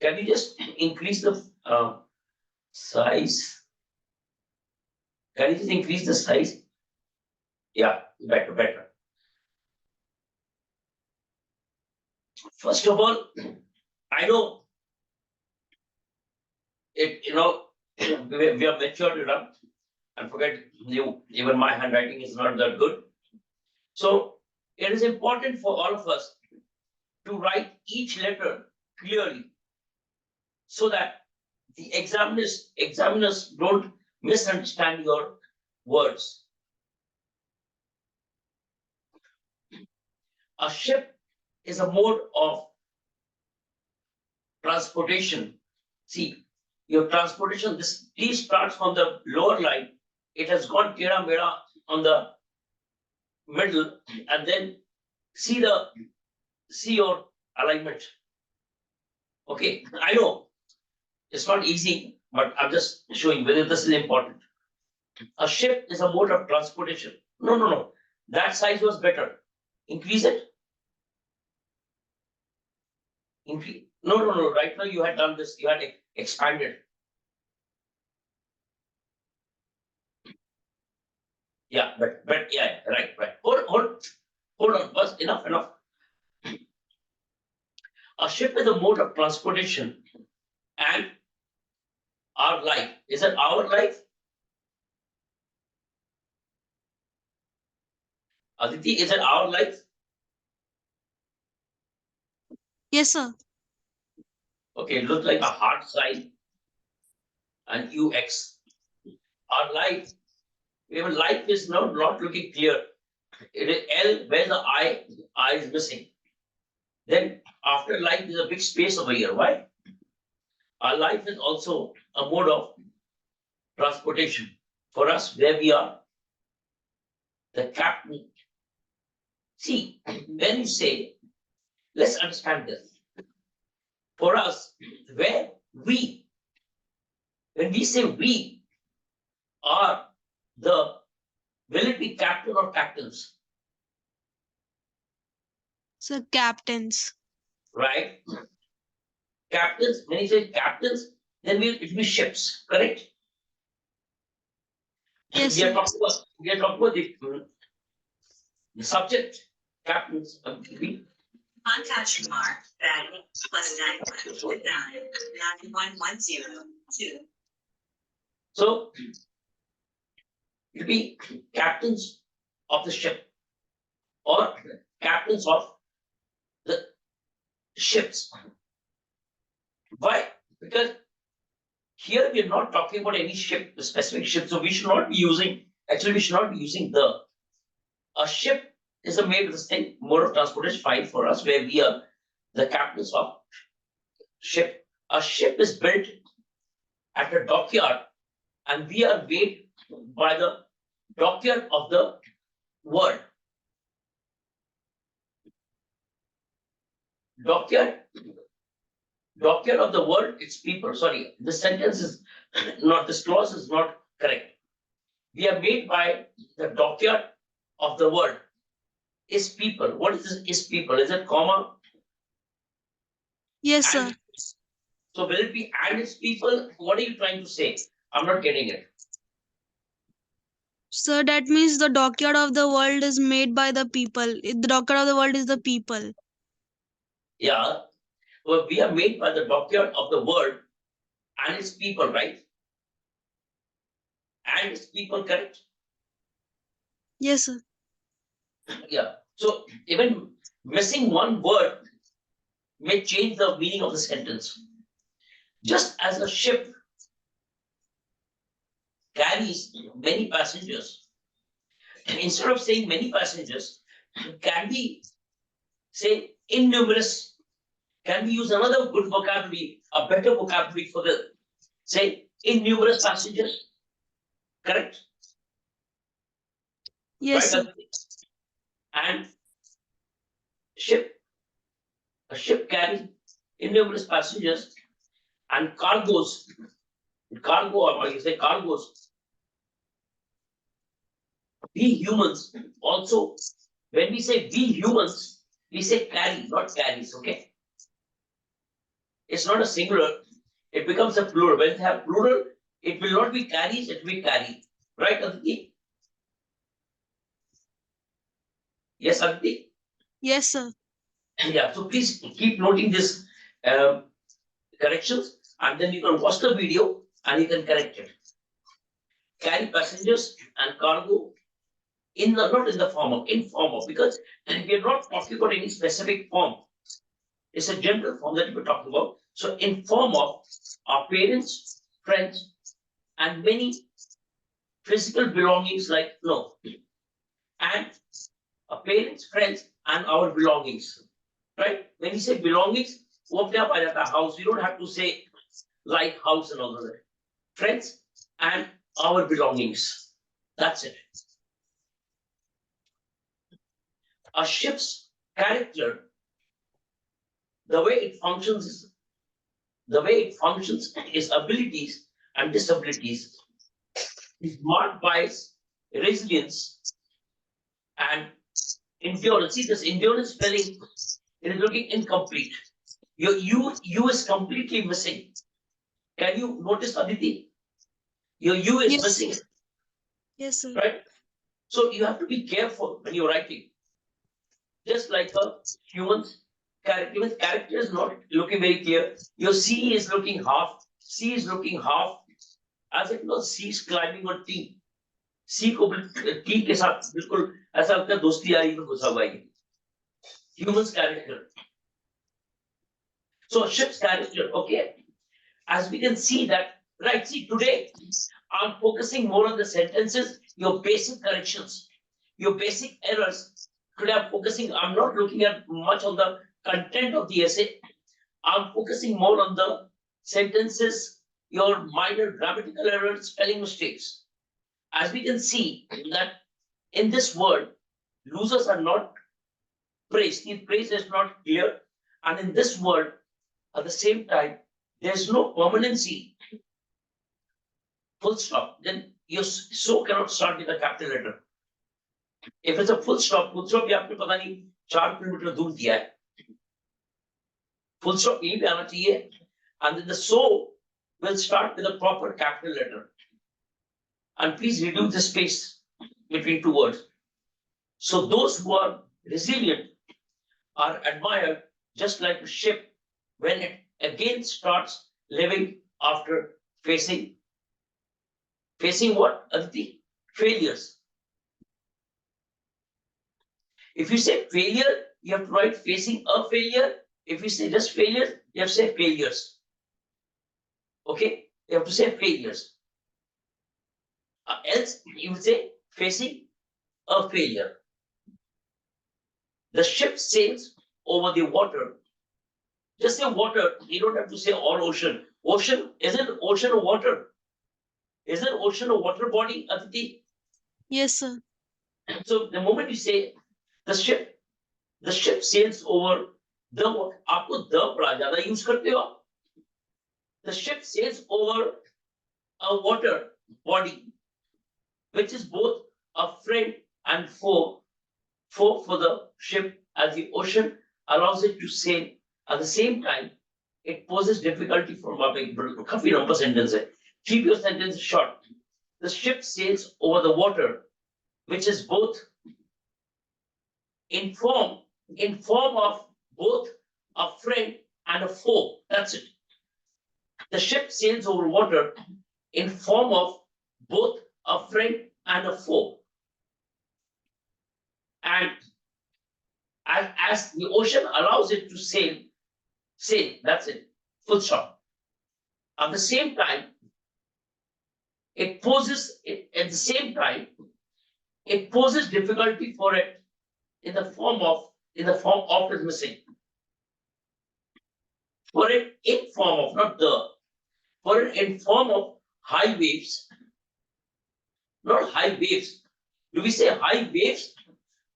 Can you just increase the size? Can you just increase the size? Yeah, better. First of all, I know it, we are matured enough, and forget you, even my handwriting is not that good. So it is important for all of us to write each letter clearly so that the examiners don't misunderstand your words. A ship is a mode of transportation. See, your transportation, this T starts from the lower line, it has gone tera mera on the middle, and then see your alignment. Okay, I know it's not easy, but I'm just showing whether this is important. A ship is a mode of transportation. No. That size was better. Increase it. Increase. No. Right now you had done this. You had expanded. Yeah, but yeah, right. Hold on. First, enough. A ship is a mode of transportation, and our life. Is it our life? Aditi, is it our life? Yes, sir. Okay, it looks like a heart sign and UX. Our life, even life is not looking clear. It is L, where's the I? I is missing. Then after life, there's a big space over here. Why? Our life is also a mode of transportation. For us, where we are, the captain. See, when you say, let's understand this. For us, when we say we are the, will it be captain or captains? So captains. Right? Captains, when you say captains, then it will be ships, correct? Yes, we are sir. talking about the subject, captains. Untouched mark, batting, +9, 9110, So it will be captains of the ship or captains of the ships. Why? Because here we are not talking about any ship, specific ship. So we should not be using the. A ship is a made of this thing, mode of transportation, fine for us, where we are the captains of ship. A ship is built at a dockyard, and we are weighed by the dockyard of the world. Dockyard of the world, it's people. Sorry, this sentence is not, this clause is not correct. We are made by the dockyard of the world. Is people. What is this is people? Is it comma? Yes, sir. So will it be and its people? What are you trying to say? I'm not getting it. So that means the dockyard of the world is made by the people. The dockyard of the world is the people. Yeah. Well, we are made by the dockyard of the world and its people, right? And its people, correct? Yes, sir. Yeah. So even missing one word may change the meaning of the sentence. Just as a ship carries many passengers, instead of saying many passengers, can we say innumerous? Can we use another good vocabulary, a better vocabulary for the, say, innumerous passengers? Correct? Yes, right? sir. And a ship carries innumerous passengers and cargoes. Or you say cargoes. We humans also, when we say we humans, we say carry, not carries, okay? It's not a singular, it becomes a plural. When it have plural, it will not be carries, it will be carry. Right, Aditi? Yes, Aditi? Yes, sir. Yeah, so please keep noting this um, corrections, and then you can watch the video and you can correct it. Carry passengers and cargo in the not in the form of informal, because we are not talking about any specific form. It's a general form that we're talking about. So in form of our parents, friends, and many physical belongings like no, and our parents, friends, and our belongings. Right? When you say belongings, वो अपने आप आ जाता है house. You don't have to say like house and all of that. Friends and our belongings. That's it. A ship's character, the way it functions is abilities and disabilities is marked by resilience and endurance. See, this endurance spelling, it is looking incomplete. Your you is completely missing. Can you notice, Aditi? Your you is Yes. missing, Yes, sir. right? So you have to be careful when you're writing. Just like a human's character is not looking very clear. Your C is looking half. C is looking half. As if no C is climbing on T. C को T के साथ बिल्कुल ऐसा लगता है दोस्ती यारी में घुसा हुआ है. Human's character. So ship's character, okay. As we can see that, right? See, today I'm focusing more on the sentences, your basic corrections, your basic errors. Today I'm focusing, I'm not looking at much on the content of the essay. I'm focusing more on the sentences, your minor grammatical errors, spelling mistakes. As we can see that in this word, losers are not praised. The praise is not clear. And in this word, at the same time, there's no permanency. Full stop. Then your so cannot start with a capital letter. If it's a full stop भी आपने पता नहीं 4 kilometre दूर दिया है. Full stop यहीं पे आना चाहिए. And then the so will start with a proper capital letter. And please reduce the space between two words. So those who are resilient are admired, just like a ship when it again starts living after facing what, Aditi? Failures. If you say failure, you have to write facing a failure. If you say just failures, you have to say failures. Okay? You have to say failures. Else, you will say facing a failure. The ship sails over the water. Just say water. You don't have to say or ocean. Ocean, isn't ocean a water? Isn't ocean a water body, Aditi? Yes, sir. So the moment you say the ship sails over the water, आपको the पढ़ा ज़्यादा use करते हो आप. The ship sails over a water body, which is both a friend and foe for the ship, as the ocean allows it to sail. At the same time, it poses difficulty for mapping. काफी लंबा sentence है. Keep your sentence short. The ship sails over the water, which is both in form of both a friend and a foe. That's it. The ship sails over water in form of both a friend and a foe. And as the ocean allows it to sail, that's it. Full stop. At the same time, it poses difficulty for it in the form of is missing. For it in form of, not the, for it in form of high waves, not high waves. Do we say high waves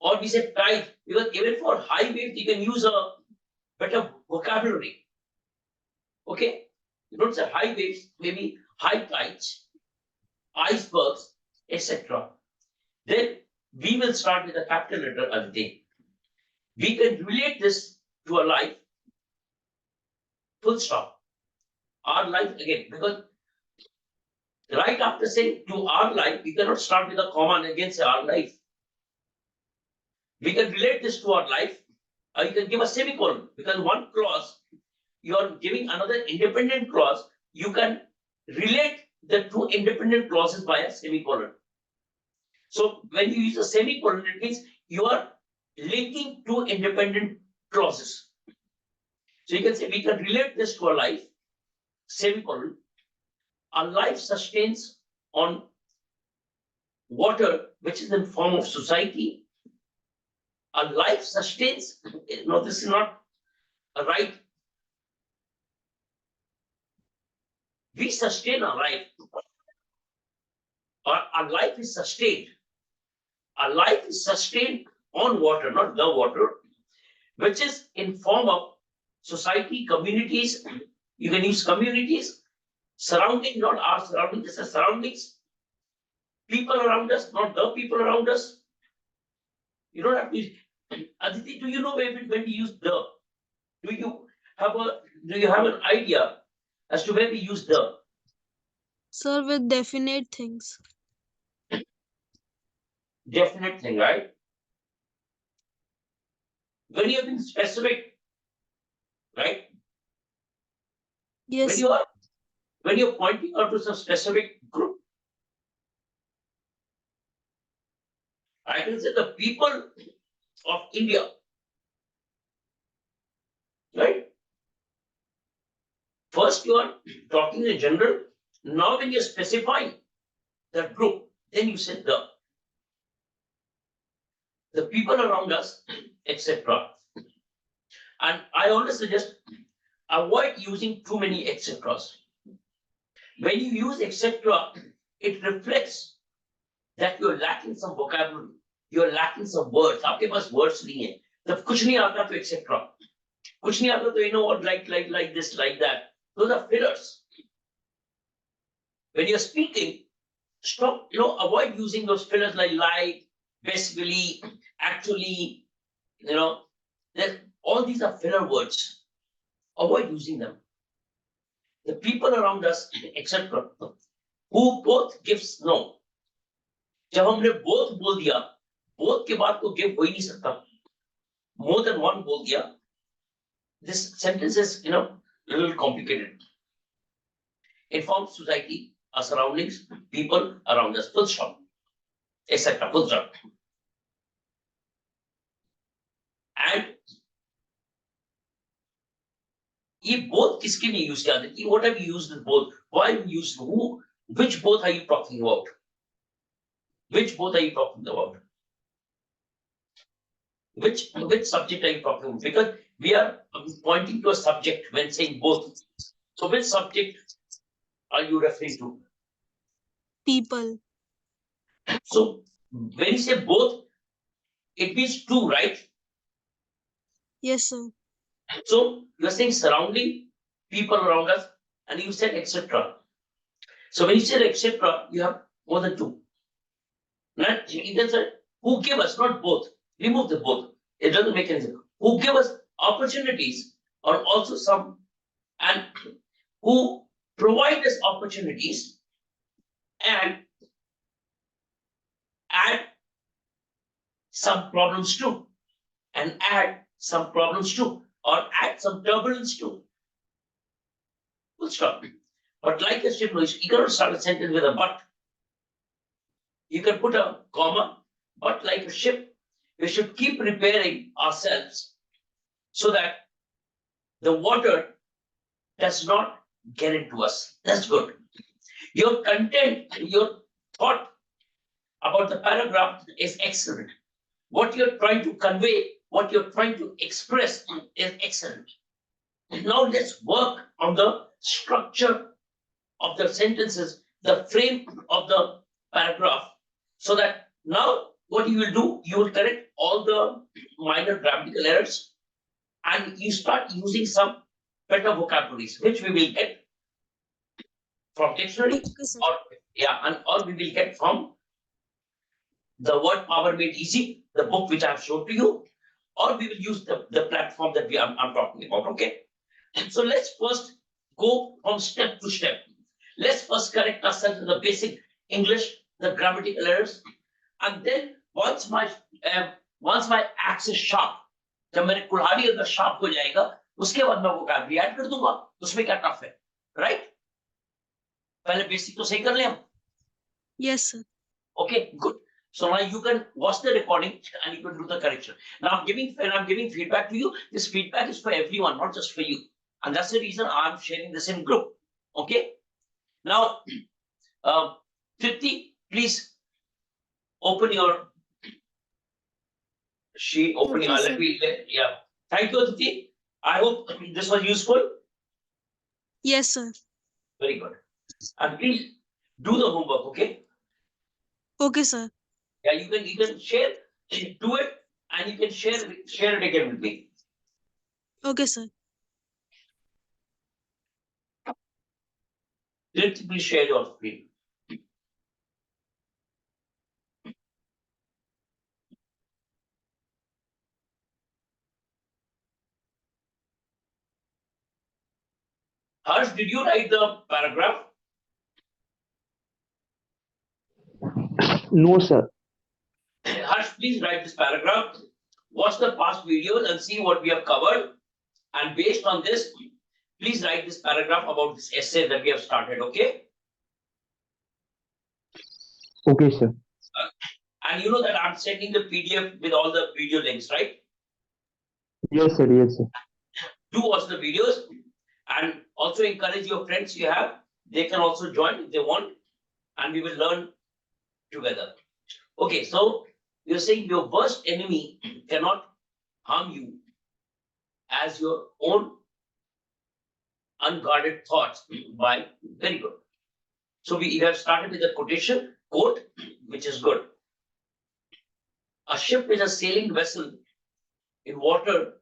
or we say tide? Because even for high waves, you can use a better vocabulary. Okay? You don't say high waves, maybe high tides, icebergs, etc. Then we will start with a capital letter Aditi. We can relate this to a life. Full stop. Our life again, because right after saying to our life, we cannot start with a comma and again say our life. We can relate this to our life, or you can give a semicolon, because one clause, you are giving another independent clause, you can relate the two independent clauses by a semicolon. So when you use a semicolon, it means you are linking two independent clauses. So you can say we can relate this to a life, semicolon. Our life sustains on water, which is in form of society. Our life sustains, no, this is not a right. We sustain our life. Our life is sustained. Our life is sustained on water, not the water, which is in form of society, communities. You can use communities, surrounding, not our surroundings, this is surroundings, people around us, not the people around us. You don't have to. Aditi, do you know when we use the? Do you have an idea as to where we use the? Sir, with definite things. Definite thing, right? When you have been specific, right? Yes, When sir. you are when you're pointing out to some specific group, I can say the people of India, right? First, you are talking in general. Now, when you're specifying that group, then you say the people around us, etc. And I always suggest avoid using too many etc's. When you use etc., it reflects that you're lacking some vocabulary, you're lacking some words. आपके पास words नहीं है, जब कुछ नहीं आता तो etc. कुछ नहीं आता तो you know what, like this, like that. Those are fillers. When you're speaking, stop, avoid using those fillers like, basically, actually, all these are filler words. Avoid using them. The people around us, etc., who both gives no. जब हमने both बोल दिया, both के बाद तो give हो ही नहीं सकता. More than one बोल दिया. This sentence is, a little complicated. Informed society, our surroundings, people around us, full stop, etc. Full stop. And ये both किसके लिए use किया था? What have you used with both? Why have you used who? Which both are you talking about? Which both are you talking about? Which subject are you talking about? Because we are pointing to a subject when saying both. So which subject are you referring to? People. So when you say both, it means two, right? Yes, sir. So you're saying surrounding, people around us, and you said etc. So when you said etc., you have more than two. Not, you can say who give us, not both. Remove the both. It doesn't make any sense. Who give us opportunities or also some, and who provide us opportunities and add some problems too, and add some problems too, or add some turbulence too. Full stop. But like a ship, you cannot start a sentence with a but. You can put a comma, but like a ship, we should keep preparing ourselves so that the water does not get into us. That's good. Your content, your thought about the paragraph is excellent. What you're trying to convey, what you're trying to express is excellent. Now let's work on the structure of the sentences, the frame of the paragraph, so that now what you will do, you will correct all the minor grammatical errors and you start using some better vocabularies, which we will get from dictionary, Okay, sir. or we will get from the word power made easy, the book which I have showed to you, or we will use the platform that I'm talking about. Okay. So let's first go from step to step. Let's first correct ourselves in the basic English, the grammatical errors, and then once my axe is sharp, जब मेरे कुल्हाड़ी अगर sharp हो जाएगा, उसके बाद मैं vocabulary add कर दूंगा. उसमें क्या टफ है, right? पहले बेसिक तो सही कर ले हम. Yes, sir. Okay, good. So now you can watch the recording and you can do the correction. Now when I'm giving feedback to you, this feedback is for everyone, not just for you. And that's the reason I'm sharing this in group. Okay. Now, Tripti, please open your sheet. Open your. Okay, Let me. Yeah. Thank you, Tripti. I hope this was useful. Yes, sir. Very good. And please do the homework. Okay. Okay, sir. Yeah, you can share, do it, and you can share it again with me. Okay, sir. Please share your screen. Harsh, did you write the paragraph? No, sir. Harsh, please write this paragraph. Watch the past videos and see what we have covered. And based on this, please write this paragraph about this essay that we have started, okay? Okay, sir. And you know that I'm sending the PDF with all the video links, right? Yes, sir. Yes, sir. Do watch the videos and also encourage your friends you have. They can also join if they want, and we will learn together. Okay, so you're saying your worst enemy cannot harm you as your own unguarded thoughts by very good. So we have started with a quotation, quote, which is good. A ship is a sailing vessel in water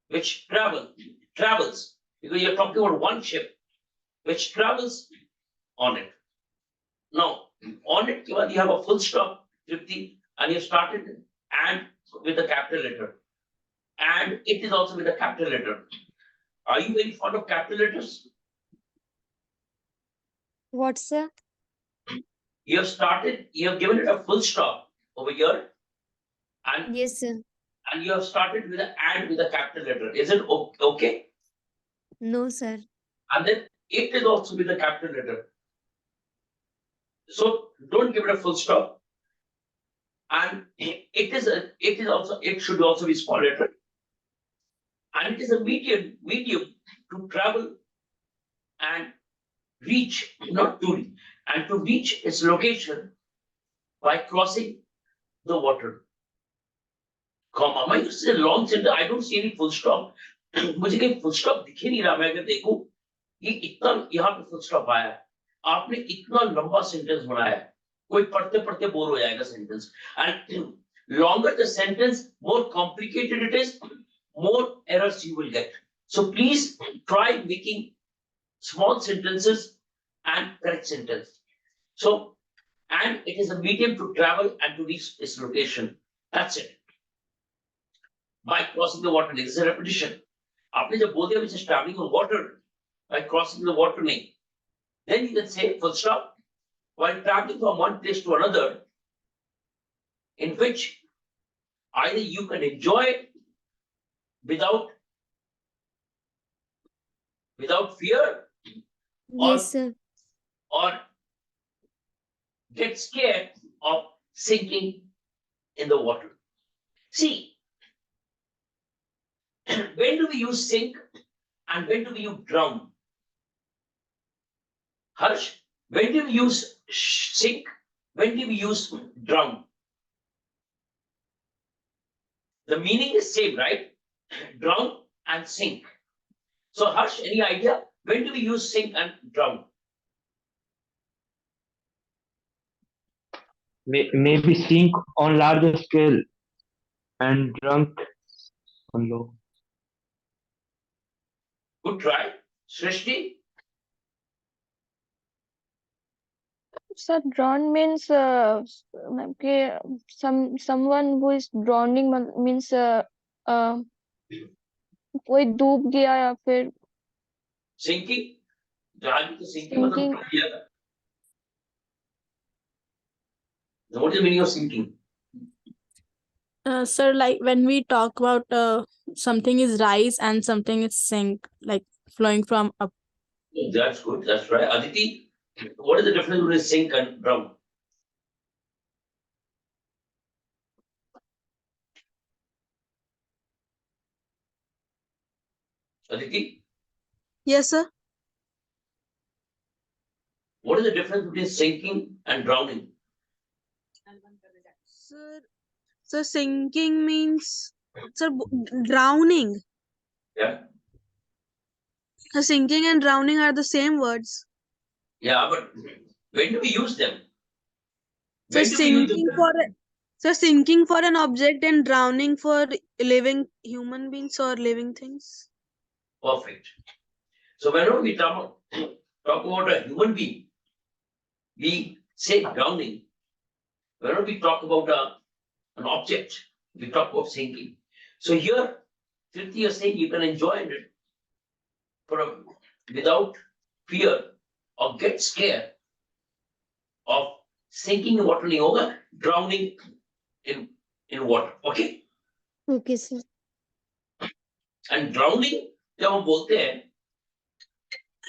which travels, because you're talking about one ship which travels on it. Now, on it, you have a full stop, Tripti, and you started and with a capital letter. And it is also with a capital letter. Are you very fond of capital letters? What, sir? You have given it a full stop over here, and Yes, sir. and you have started with an and with a capital letter. Is it okay? No, sir. And then it is also with a capital letter. So don't give it a full stop. And it should also be small letter. And it is a medium to travel and reach, not to and to reach its location by crossing the water. Comma. My this is a long sentence. I don't see any full stop. मुझे कहीं full stop दिख ही नहीं रहा. मैं अगर देखूं ये इतना यहाँ पे full stop आया है. आपने इतना लंबा sentence बनाया है. कोई पढ़ते पढ़ते बोर हो जाएगा sentence. And longer the sentence, more complicated it is, more errors you will get. So please try making small sentences and correct sentence. So, and it is a medium to travel and to reach its location. That's it. By crossing the water, this is a repetition. आपने जब बोल दिया which is traveling on water, by crossing the water नहीं, then you can say full stop. While traveling from one place to another, in which either you can enjoy it without fear, Yes, sir. or get scared of sinking in the water. See, when do we use sink and when do we use drown? Harsh, when do we use sink? When do we use drown? The meaning is same, right? Drown and sink. So Harsh, any idea? When do we use sink and drown? Maybe sink on larger scale and drunk on low. Good try. Srishti? Sir, drown means okay, someone who is drowning means कोई डूब गया या फिर Sinking, जहाज में तो sinking मतलब Sinking. डूब गया था. What is the meaning of sinking? Sir, like when we talk about something is rise and something is sink, like flowing from up. Oh, that's good. That's right. Aditi, what is the difference between sink and drown? Aditi, Yes, sir. what is the difference between sinking and drowning? Sir, so sinking means, sir, drowning. Yeah. So sinking and drowning are the same words. Yeah, but when do we use them? So When do we use them? sinking for an object and drowning for living human beings or living things. Perfect. So whenever we talk about a human being, we say drowning. Whenever we talk about an object, we talk about sinking. So here, Triti is saying you can enjoy it without fear or get scared of sinking in water नहीं होगा, drowning in water. Okay? Okay, sir. And drowning जब हम बोलते हैं,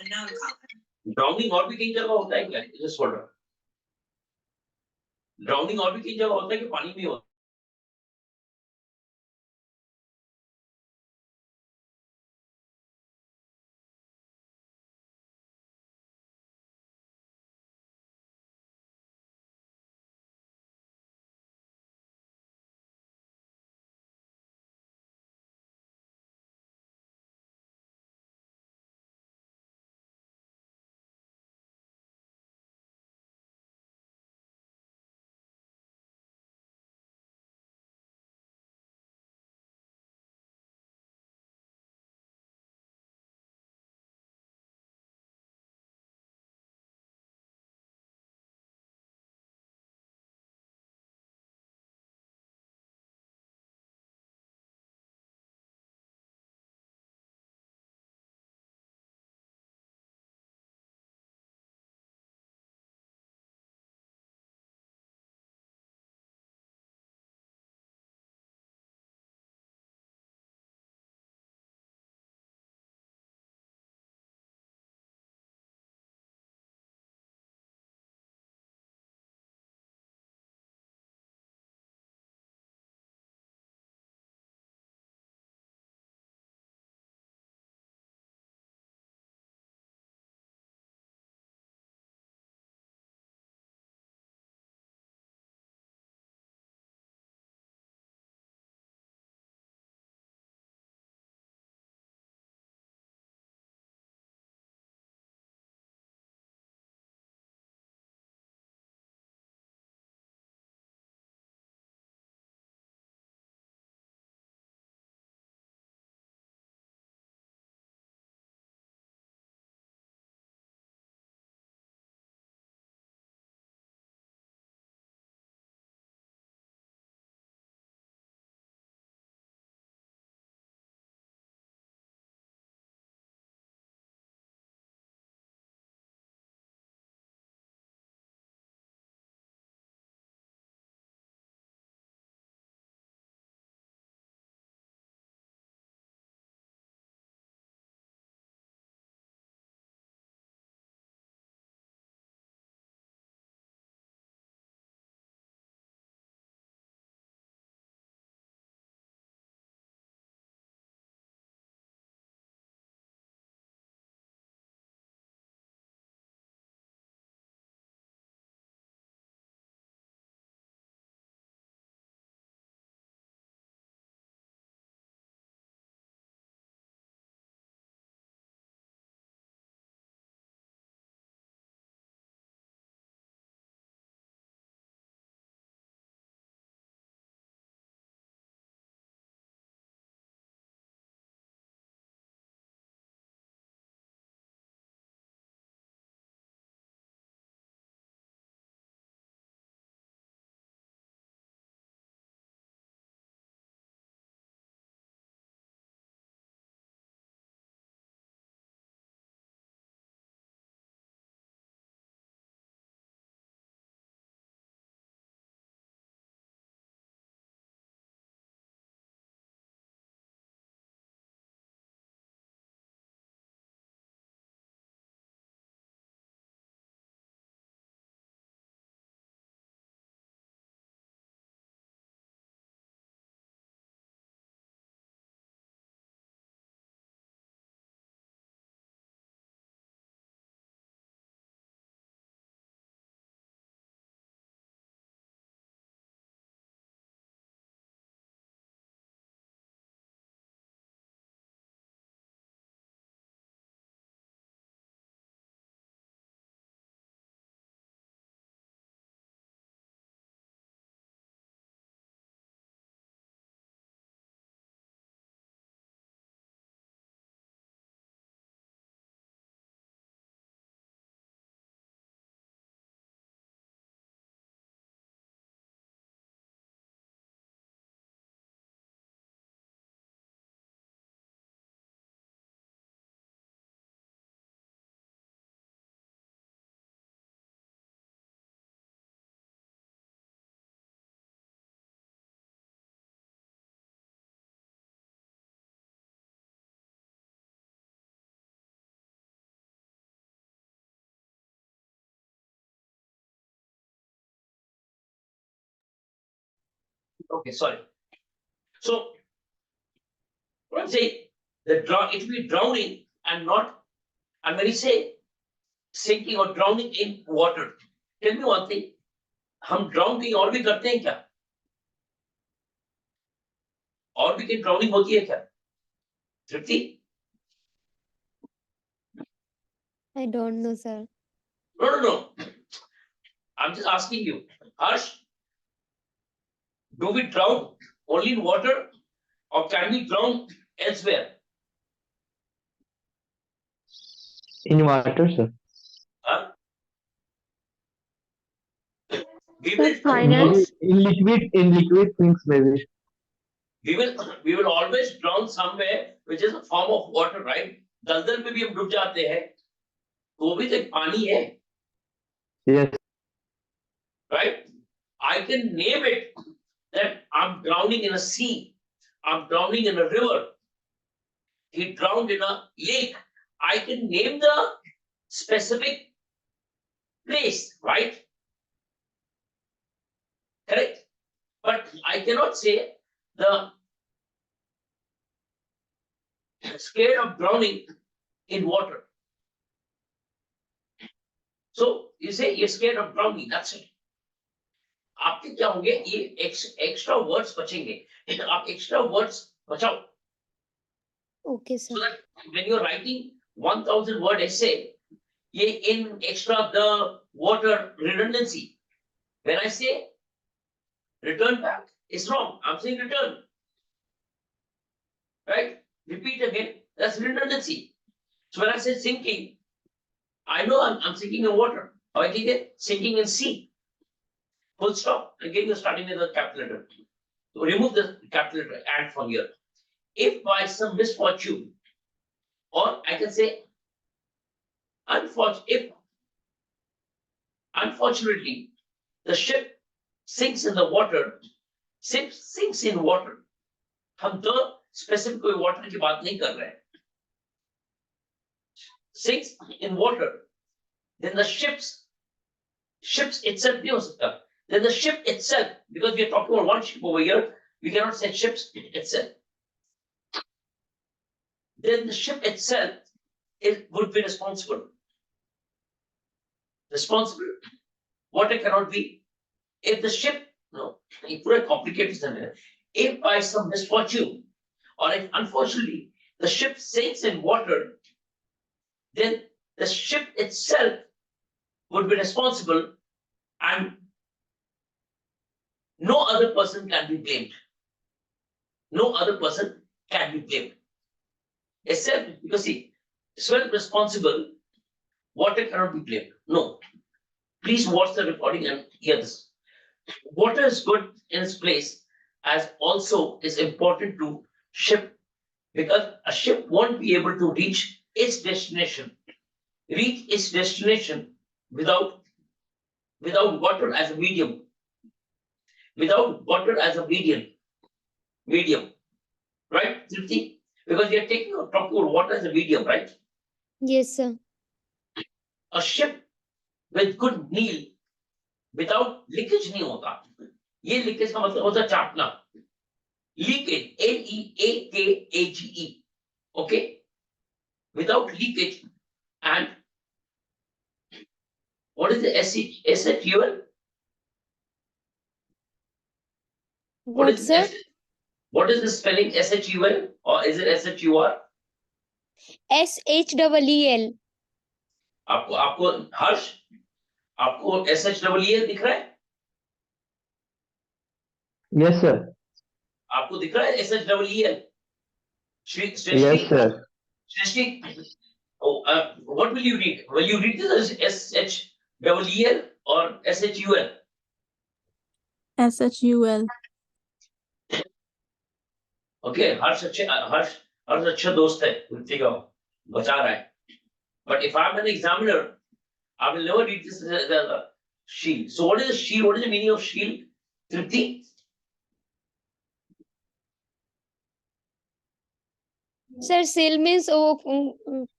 Unknown caller. drowning और भी कई जगह होता है क्या? Just hold on. Drowning और भी कई जगह होता है कि पानी में होता है. Okay, sorry. So what I'm saying, it will be drowning and not, and when you say sinking or drowning in water, tell me one thing, हम drown कहीं और भी करते हैं क्या? और भी कहीं drowning होती है क्या? Tripti? I don't know, sir. No. I'm just asking you. Harsh, do we drown only in water or can we drown elsewhere? In water, sir. Huh? We Sir, will, Maybe finance. in liquid things, maybe. we will always drown somewhere which is a form of water, right? दलदल में भी हम डूब जाते हैं, वो भी तो एक पानी है, Yes. right? I can name it that I'm drowning in a sea, I'm drowning in a river, he drowned in a lake. I can name the specific place, right? Correct? But I cannot say the scared of drowning in water. So you say you're scared of drowning, that's it. आपके क्या होंगे, ये extra words बचेंगे, आप extra words बचाओ. Okay, So sir. that when you're writing 1000 word essay, ye in extra the water redundancy. When I say return back, it's wrong. I'm saying return. Right? Repeat again. That's redundancy. So when I say sinking, I know I'm sinking in water. Or I can get sinking in sea. Full stop. Again, you're starting with a capital letter. So remove the capital letter and from here. If by some misfortune, or I can say unfortunately, the ship sinks in the water, sinks in water. हम तो specific कोई water की बात नहीं कर रहे हैं. Sinks in water, then the ships itself नहीं हो सकता. Then the ship itself, because we are talking about one ship over here, we cannot say ships itself. Then the ship itself would be responsible. Responsible. Water cannot be. If the ship, no, it's very complicated. If by some misfortune, or if unfortunately the ship sinks in water, then the ship itself would be responsible and no other person can be blamed. No other person can be blamed. Except because see, self-responsible, water cannot be blamed. No. Please watch the recording and hear this. Water is good in its place, as also is important to ship, because a ship won't be able to reach its destination without water as a medium. Without water as a medium, right, Tripti? Because we are talking about water as a medium, right? Yes, sir. A ship with good meal without leakage नहीं होता. ये leakage का मतलब होता है चाटना. Leakage, leakage, okay? Without leakage, and what is the SHUL? What, sir? What is the spelling SHUL or is it SHUR? SHEEL. आपको हर्ष, आपको SHEEL दिख रहा है? Yes, sir. आपको दिख रहा है SHEEL? Yes, sir. Srishti, what will you read? Will you read this as SHEEL or SHUL? SHUL. Okay, हर्ष अच्छा दोस्त है, वृत्ति का बचा रहा है. But if I'm an examiner, I will never read this as a shield. So what is a shield? What is the meaning of shield? Tripti? Sir, seal means वो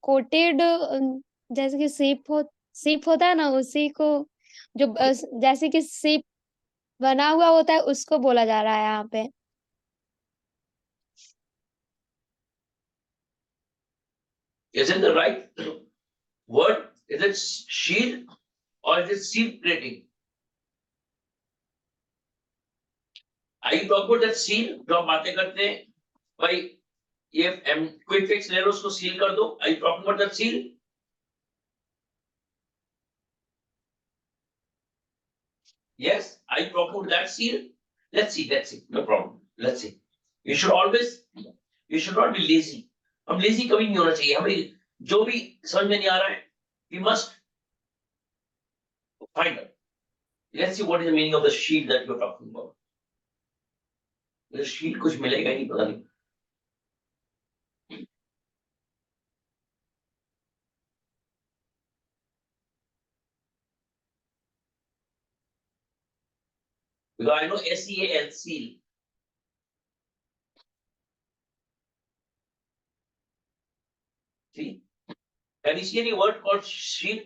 coated, जैसे कि सीप होता है ना, उसी को जो जैसे कि सीप बना हुआ होता है उसको बोला जा रहा है यहाँ पे। Is it the right word? Is it shield or is it seal plating? Are you talking about that seal जो हम बातें करते हैं भाई ये क्विक फिक्स ले लो उसको सील कर दो? Are you talking about that seal? Yes, are you talking about that seal? Let's see, no problem. Let's see. You should not be lazy. हम lazy कभी नहीं होना चाहिए. हमें जो भी समझ में नहीं आ रहा है, we must find out. Let's see what is the meaning of the shield that you're talking about. The shield कुछ मिलेगा ही नहीं, पता नहीं. Because I know SEAL, seal. See? Can you see any word called shield?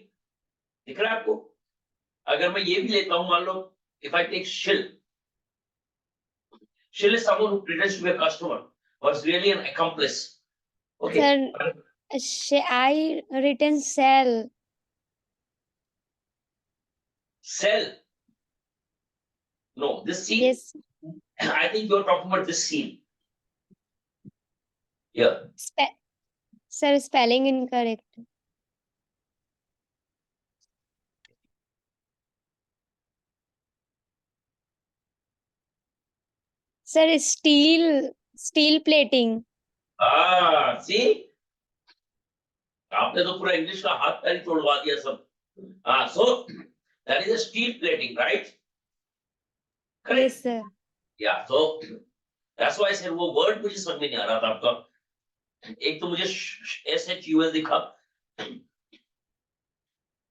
दिख रहा है आपको? अगर मैं ये भी लेता हूँ, मान लो, if I take shill is someone who pretends to be a customer, but is really an accomplice. Okay. Sir, I written cell. Sell. No, this seal. Yes. I think you're talking about this seal. Yeah. Sir, spelling incorrect. Sir, steel plating. See? आपने तो पूरा English का हाथ पैर ही तोड़वा दिया सब. So that is a steel plating, right? Correct. Yes, sir. Yeah, so that's why I said वो word मुझे समझ में नहीं आ रहा था आपका. एक तो मुझे SHUL दिखा.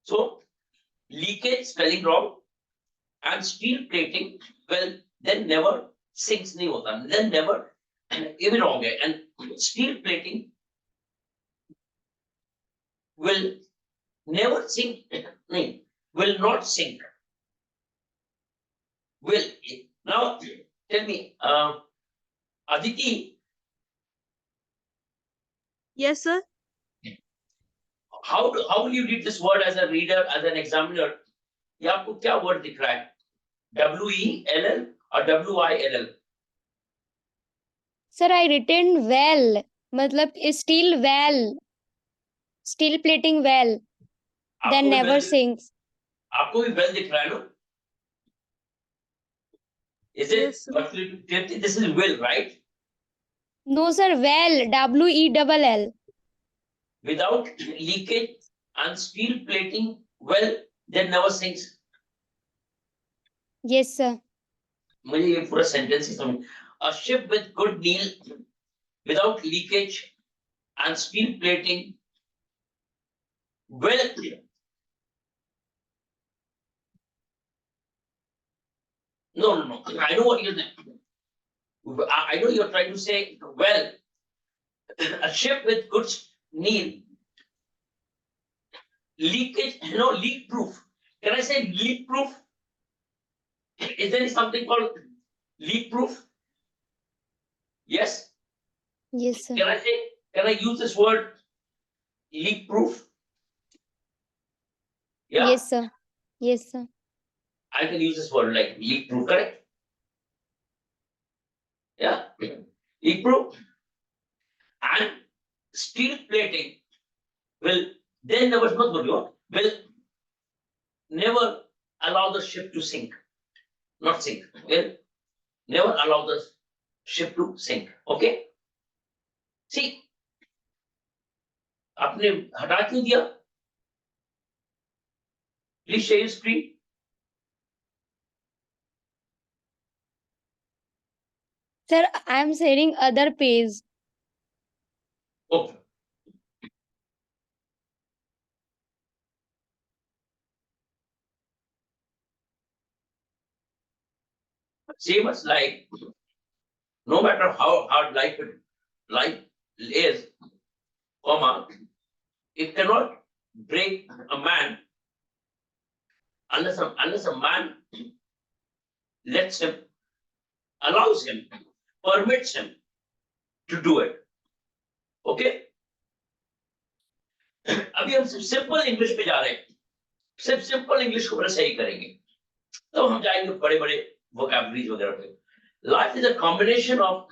So leakage spelling wrong and steel plating, well, then never sinks नहीं होता. Then never, ये भी wrong है. And steel plating will never sink, will not sink. Will. Now tell me, Aditi, Yes, sir. how will you read this word as a reader, as an examiner? ये आपको क्या word दिख रहा है? WELL or WILL? Sir, I written well. मतलब steel well. Steel plating well. Then आपको भी never well sinks. आपको भी well दिख रहा है ना? Is it? Yes, sir. But this is will, right? No, sir, well. WELL. Without leakage and steel plating, well, then never sinks. Yes, sir. मुझे ये पूरा sentence ही समझ. A ship with good kneel, without leakage and steel plating, well. No. I know what you're saying. I know you're trying to say, well, a ship with good kneel, leakage, leak proof. Can I say leak proof? Is there something called leak proof? Yes. Yes, sir. Can I use this word leak proof? Yeah. Yes, sir. Yes, sir. I can use this word like leak proof, correct? Yeah. Leak proof. And steel plating will then will never allow the ship to sink. Not sink. Will never allow the ship to sink. Okay? See, आपने हटा क्यों दिया? Please share your screen. Sir, I am sharing other page. Okay. Same as life. No matter how hard life is, it cannot break a man unless a man lets him, allows him, permits him to do it. Okay? अभी हम simple English पे जा रहे हैं, सिर्फ simple English को बड़ा सही करेंगे, तो हम जाएंगे बड़े बड़े वोकैबुलरीज वगैरह पे. Life is a combination of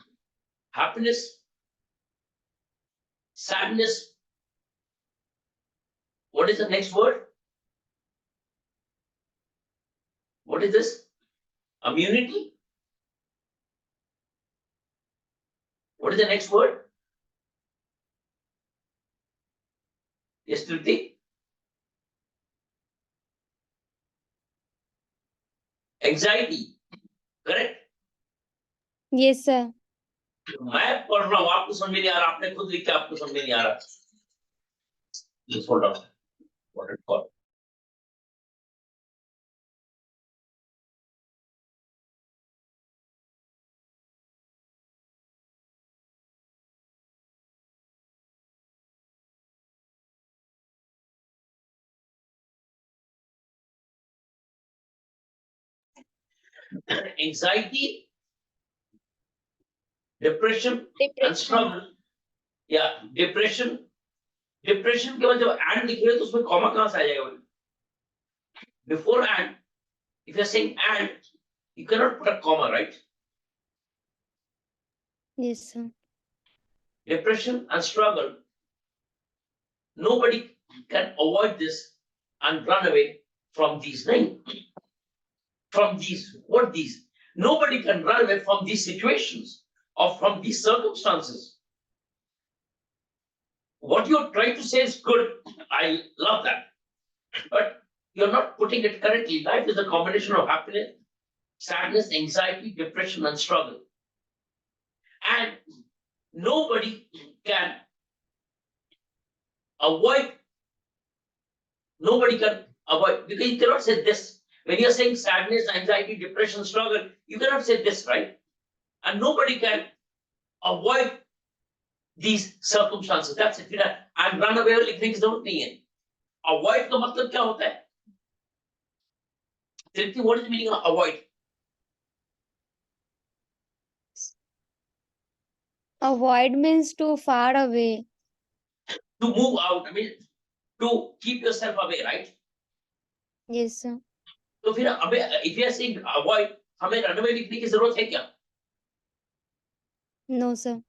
happiness, sadness. What is the next word? What is this? Immunity? What is the next word? Yes, Trupti? Anxiety. Correct? Yes, sir. मैं पढ़ रहा हूँ, आपको समझ में नहीं आ रहा, आपने खुद लिखा, आपको समझ में नहीं आ रहा. Just hold on. What it called? Anxiety, depression, and struggle. Yeah, depression. Depression के बाद जब and लिख रहे हो तो उसमें कॉमा कहाँ से आ जाएगा? Before and, if you're saying and, you cannot put a comma, right? Yes, sir. Depression and struggle. Nobody can avoid this and run away from these things. From these, what these? Nobody can run away from these situations or from these circumstances. What you're trying to say is good. I love that. But you're not putting it correctly. Life is a combination of happiness, sadness, anxiety, depression, and struggle. And nobody can avoid, because you cannot say this. When you're saying sadness, anxiety, depression, struggle, you cannot say this, right? And nobody can avoid these circumstances. That's it. And run away लिखने की जरूरत नहीं है. Avoid का मतलब क्या होता है? Tripti, what is the meaning of avoid? Avoid means to far away. To move out, I mean, to keep yourself away, right? Yes, sir. तो फिर अबे, if you are saying avoid, हमें run away लिखने की जरूरत है क्या? No, sir.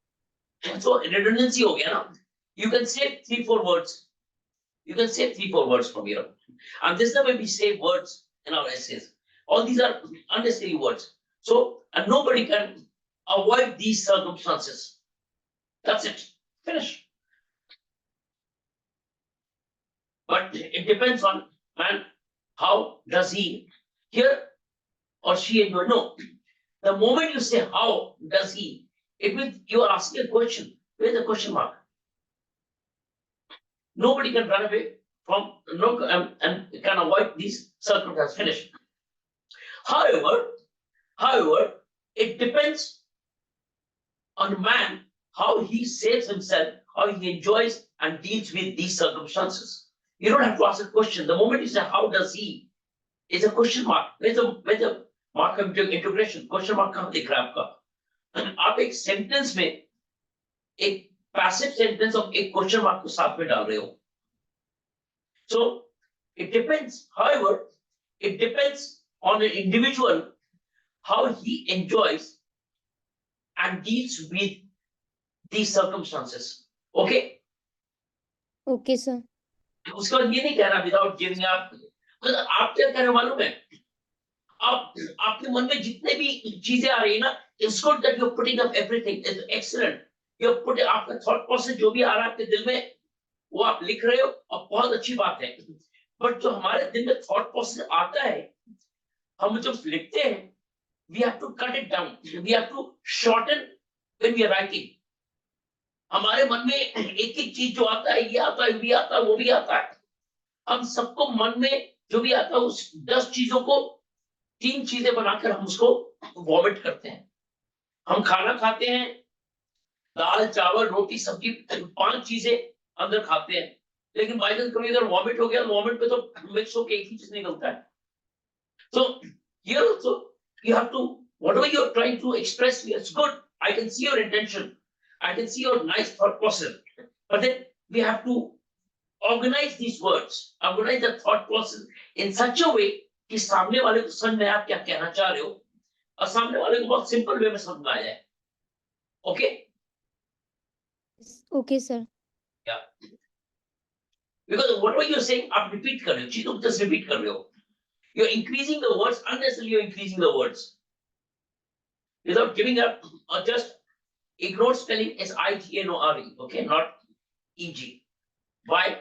So redundancy हो गया ना? You can say 3-4 words. You can say 3-4 words from here. And this is the way we say words in our essays. All these are unnecessary words. So, and nobody can avoid these circumstances. That's it. Finish. But it depends on man, how does he here or she enjoy? No. The moment you say how does he, it means you are asking a question. Where's the question mark? Nobody can run away from and can avoid these circumstances. Finish. However, it depends on man how he saves himself, how he enjoys and deals with these circumstances. You don't have to ask a question. The moment you say how does he, it's a question mark. Where's the mark of integration? Question mark कहाँ दिख रहा है आपका? आप एक sentence में एक passive sentence of एक question mark को साथ में डाल रहे हो. So it depends. However, it depends on an individual how he enjoys and deals with these circumstances. Okay? Okay, sir. उसके बाद ये नहीं कहना without giving up. मतलब आप क्या कह रहे हो मालूम है? आप आपके मन में जितने भी चीजें आ रही है ना, it's good that you're putting up everything. It's excellent. You're putting आपका thought process जो भी आ रहा है आपके दिल में, वो आप लिख रहे हो और बहुत अच्छी बात है. But जो हमारे दिल में thought process आता है, हम जब लिखते हैं, we have to cut it down. We have to shorten when we are writing. हमारे मन में एक एक चीज जो आता है, ये आता है, भी आता है, वो भी आता है. हम सबको मन में जो भी आता है उस 10 चीजों को 3 चीजें बनाकर हम उसको वॉमिट करते हैं. हम खाना खाते हैं, दाल चावल रोटी सब्जी 5 चीजें अंदर खाते हैं, लेकिन बाई चांस कभी अगर वॉमिट हो गया, वॉमिट पे तो मिक्स होकर एक ही चीज निकलता है. So here also You have to, whatever you're trying to express, it's good. I can see your intention. I can see your nice thought process. But then we have to organize these words, organize the thought process in such a way कि सामने वाले को समझ में आप क्या कहना चाह रहे हो और सामने वाले को बहुत सिंपल वे में समझ में आ जाए. Okay? Okay, sir. Yeah. Because whatever you're saying, आप repeat कर रहे हो, चीजों को just repeat कर रहे हो. You're increasing the words, unnecessarily you're increasing the words. Without giving up or just ignore spelling is IGNORE, okay, not EG. Why?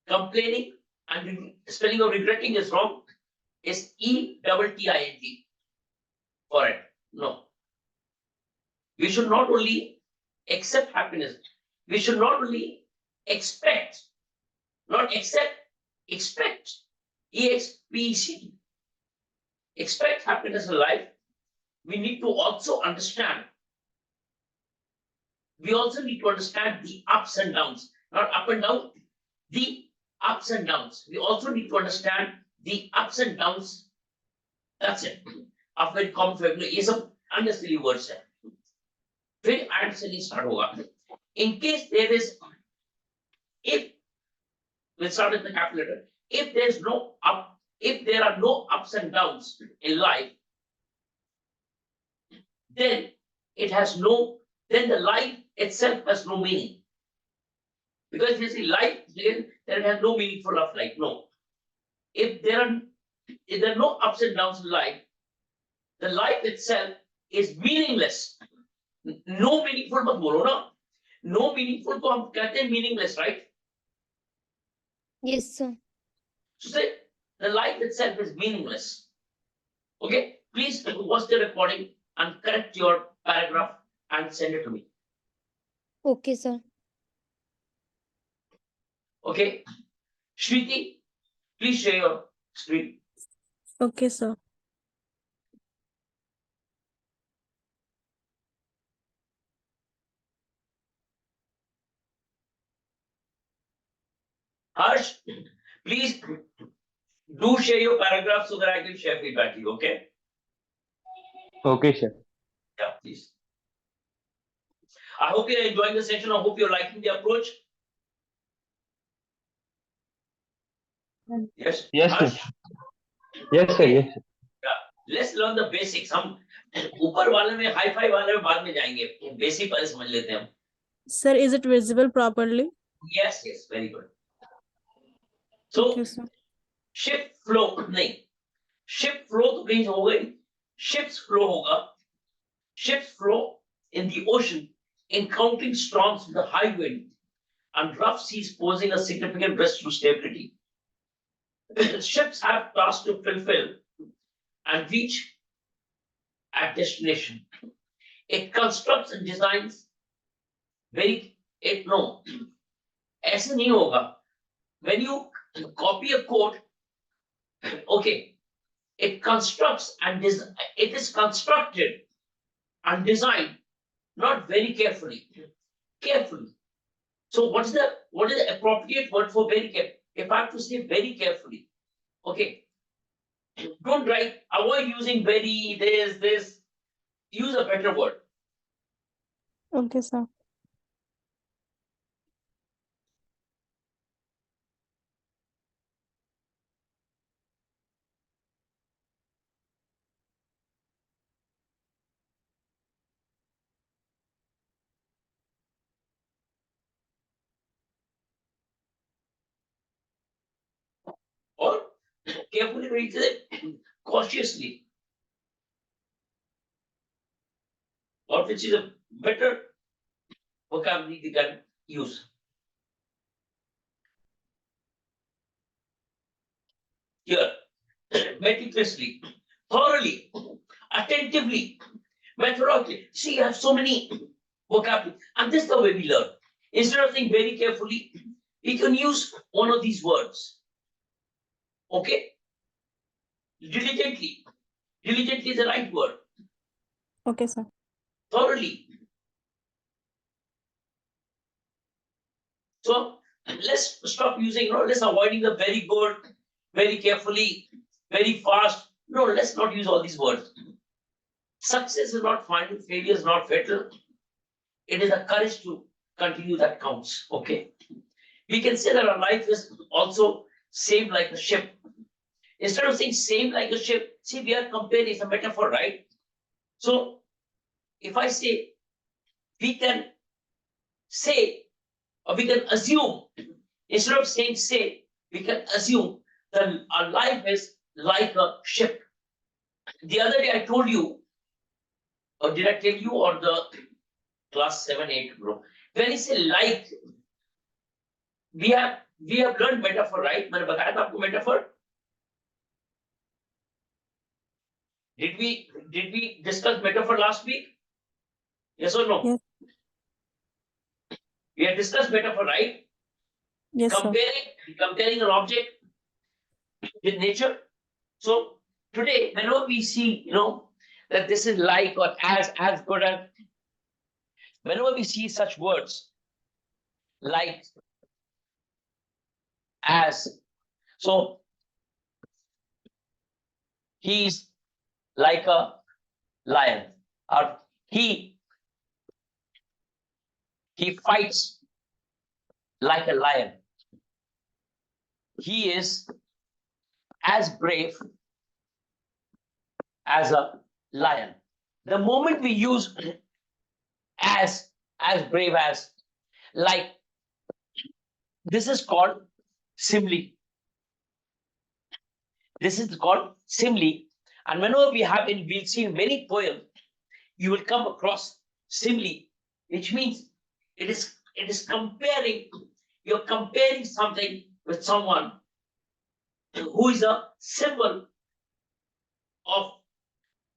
Complaining and spelling of regretting is wrong, is ETTING for it. No. We should not only accept happiness, we should not only expect, not accept, expect, EXPECT. Expect happiness in life. We need to also understand. We also need to understand the ups and downs, not up and down, the ups and downs. We also need to understand the ups and downs. That's it. Of very common vocabulary, ये सब unnecessary words है. फिर and से नहीं start होगा. In case there is, if we start with the capital letter, if there's no up, if there are no ups and downs in life, then it has no, then the life itself has no meaning. Because if you see life, then it has no meaningful of life. No. If there are no ups and downs in life, the life itself is meaningless. No meaningful मत बोलो ना. No meaningful को हम कहते हैं meaningless, right? Yes, sir. So say the life itself is meaningless. Okay, please watch the recording and correct your paragraph and send it to me. Okay, sir. Okay, Shriti, please share your screen. Okay, sir. Harsh, please do share your paragraph so that I can share feedback to you. Okay? Okay, sir. Yeah, please. I hope you're enjoying the session. I hope you're liking the approach. Yes. Yes, sir. Harsh? Yes, sir. Yes, sir. Let's learn the basics. हम ऊपर वाले में hi fi वाले में बाद में जाएंगे. Basic पहले समझ लेते हैं हम. Sir, is it visible properly? Yes, yes, very good. So Okay, sir. ship flow नहीं. Ship flow तो कहीं हो गई. Ships flow होगा. Ships flow in the ocean, encountering storms with a high wind and rough seas posing a significant risk to stability. Ships have tasks to fulfill and reach at destination. It constructs and designs no, ऐसे नहीं होगा. When you copy a code, okay, it constructs and it is constructed and designed not very carefully. Carefully. So what is the appropriate word for very carefully? If I have to say very carefully, okay, don't write, avoid using very, this, use a better word. Okay, sir. Or carefully read it cautiously. Or which is a better vocabulary they can use. Here, meticulously, thoroughly, attentively, methodically. See, you have so many vocabulary, and this is the way we learn. Instead of saying very carefully, we can use one of these words. Okay? Diligently. Diligently is the right word. Okay, sir. Thoroughly. So let's stop using, let's avoiding the very good, very carefully, very fast. No, let's not use all these words. Success is not final, failure is not fatal. It is the courage to continue that counts. Okay. We can say that our life is also same like a ship. Instead of saying same like a ship, see, we are comparing, it's a metaphor, right? So if I say, we can say, or we can assume, instead of saying say, we can assume that our life is like a ship. The other day I told you, or did I tell you, or the class 7, 8 group, when you say like, we have learned metaphor, right? मैंने बताया था आपको metaphor. Did we discuss metaphor last week? Yes or no? Yes. We have discussed metaphor, right? Yes, sir. Comparing an object with nature. So today, whenever we see, that this is like or as good as, whenever we see such words like, as, so he's like a lion, or he fights like a lion. He is as brave as a lion. The moment we use as brave as, like, this is called simile. This is called simile. And whenever we'll see in many poems, you will come across simile, which means it is comparing, you're comparing something with someone who is a symbol of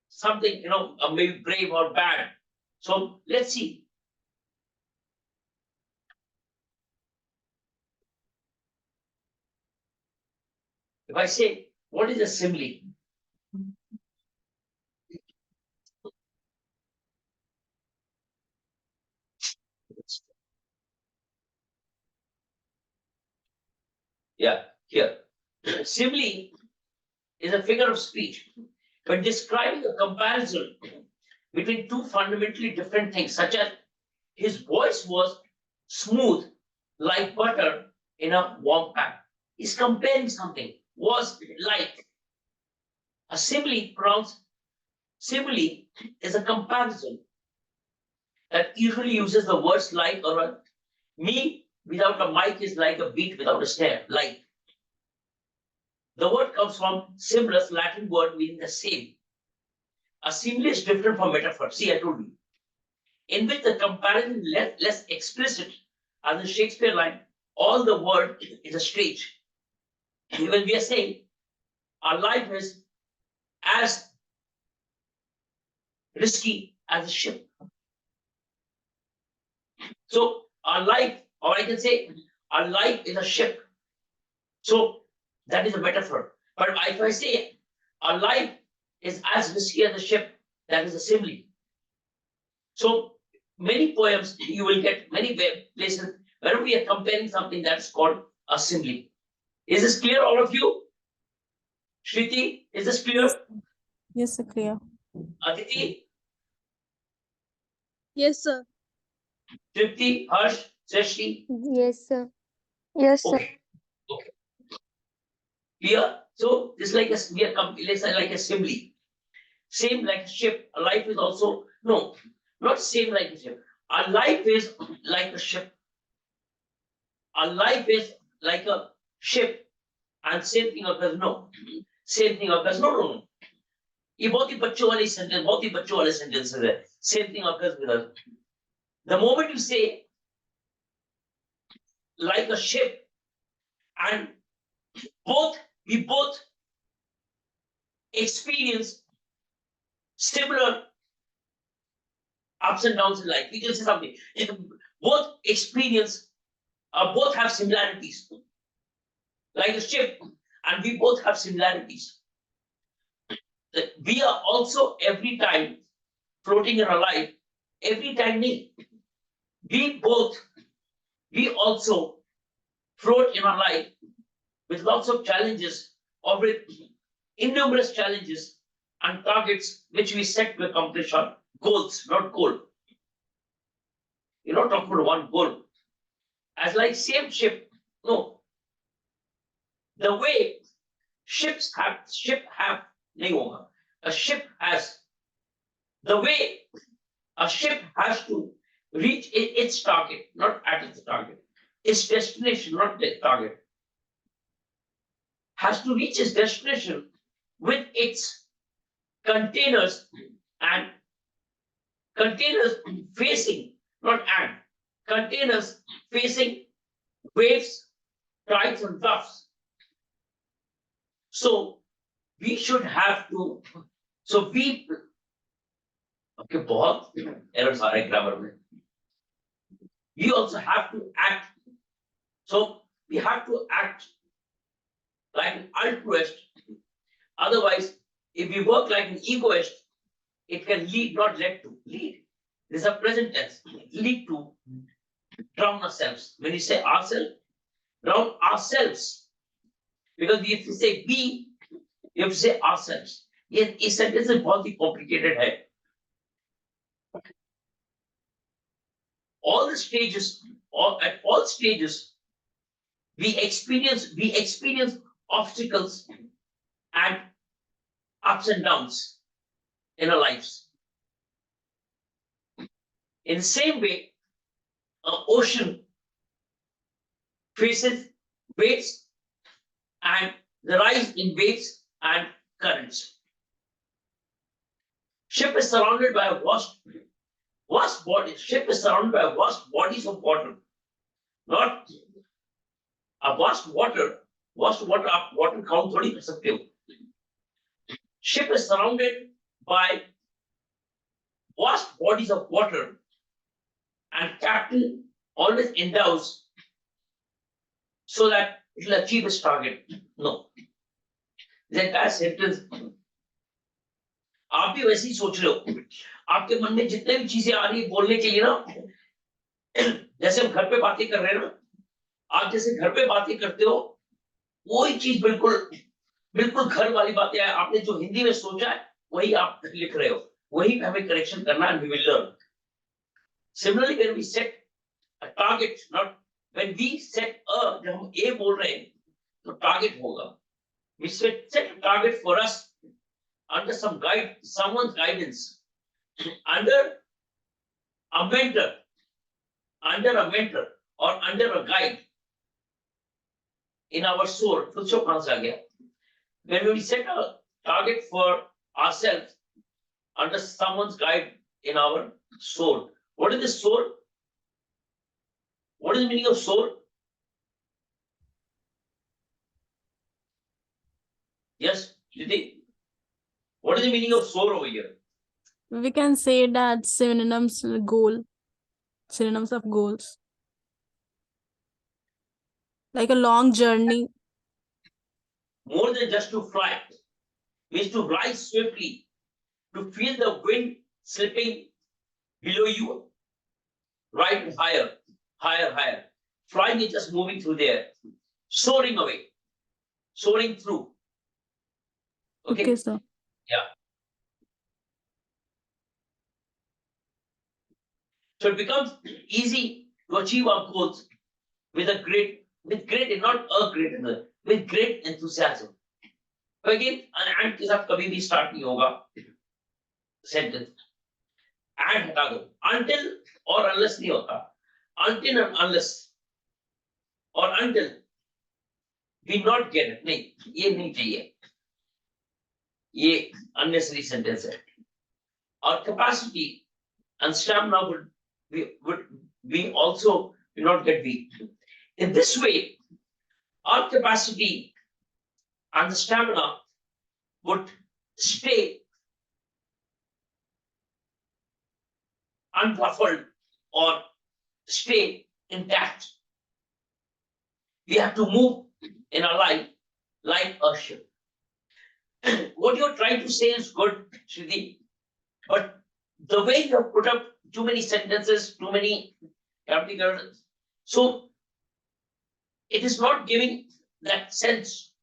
something, maybe brave or bad. So let's see. If I say, what is a simile? Yeah, here. Simile is a figure of speech, but describing a comparison between two fundamentally different things, such as his voice was smooth like butter in a warm pan. He's comparing something, was like. A simile is a comparison that usually uses the words like or a, me without a mic is like a beat without a snare, like. The word comes from similus, Latin word meaning the same. A simile is different from metaphor. See, I told you. In which the comparison is less explicit, as in Shakespeare line, all the word is a stage. When we are saying our life is as risky as a ship. So our life, or I can say our life is a ship. So that is a metaphor. But if I say our life is as risky as a ship, that is a simile. So many poems you will get, many places where we are comparing something that is called a simile. Is this clear, all of you? Shriti, is this clear? Yes, sir. Clear. Aditi, Yes, sir. Tripti, Harsh, Srishti? Yes, sir. Yes, sir. Okay. Clear? So this is like like a simile. Same like a ship. A life is also, no, not same like a ship. Our life is like a ship. Our life is like a ship. And same thing occurs, no. Same thing occurs, no. ये बहुत ही बच्चों वाली sentence, बहुत ही बच्चों वाले sentences है. Same thing occurs with us. The moment you say like a ship, and we both experience similar ups and downs in life. We can say something. Both experience, both have similarities. Like a ship, and we both have similarities. That we are also every time floating in our life, every time we also float in our life with lots of challenges, or with innumerous challenges and targets which we set to accomplish are goals, not goal. You're not talking about one goal. As like same ship, no. The way ship have nahi hoga. A ship has the way a ship has to reach its target, not at its target. Its destination, not the target. Has to reach its destination with its containers and containers facing, not and, containers facing waves, tides, and troughs. So we should have to, so we, okay, बहुत errors are grammar में. We also have to act. So we have to act like an altruist. Otherwise, if we work like an egoist, it can lead, not led to, lead. This is a present tense. Lead to drown ourselves. When you say ourselves, drown ourselves. Because if you say we, you have to say ourselves. ये sentence बहुत ही complicated है. All the stages, at all stages, we experience obstacles and ups and downs in our lives. In the same way, an ocean faces waves and the rise in waves and currents. Ship is surrounded by a vast body. Ship is surrounded by vast bodies of water. Not a vast water आप water count थोड़ी कर सकते हो. Ship is surrounded by vast bodies of water and captain always endows so that it will achieve its target. No. The entire sentence आप भी वैसे ही सोच रहे हो. आपके मन में जितने भी चीजें आ रही है बोलने के लिए ना, जैसे हम घर पे बातें कर रहे हैं ना, आप जैसे घर पे बातें करते हो वही चीज बिल्कुल घर वाली बातें हैं. आपने जो हिंदी में सोचा है वही आप लिख रहे हो, वही हमें करेक्शन करना है. We will learn. Similarly, when we set a target, not when we set जब हम A बोल रहे हैं तो target होगा. We set a target for us under someone's guidance, under a mentor or under a guide in our soul. When we set a target for ourselves under someone's guide in our soul. What is the soul? What is the meaning of soul? Yes, Jiti? What is the meaning of soul over here? We can say that synonyms of goals. Like a long journey. More than just to fly, means to rise swiftly, to feel the wind slipping below you, right higher. Flying is just moving through the air, soaring away, soaring through. Okay, sir. Yeah. So it becomes easy to achieve our goals with great enthusiasm. But again, and के साथ कभी भी start नहीं होगा sentence. And हटा दो. Until or unless नहीं होता. Until and unless or until we not get it. नहीं, ये नहीं चाहिए. ये unnecessary sentence है. Our capacity and stamina would be also will not get weak. In this way, our capacity and the stamina would stay unruffled or stay intact. We have to move in our life like a ship. What you're trying to say is good, Shruti, but the way you have put up too many sentences, too many articles, so it is not giving that sense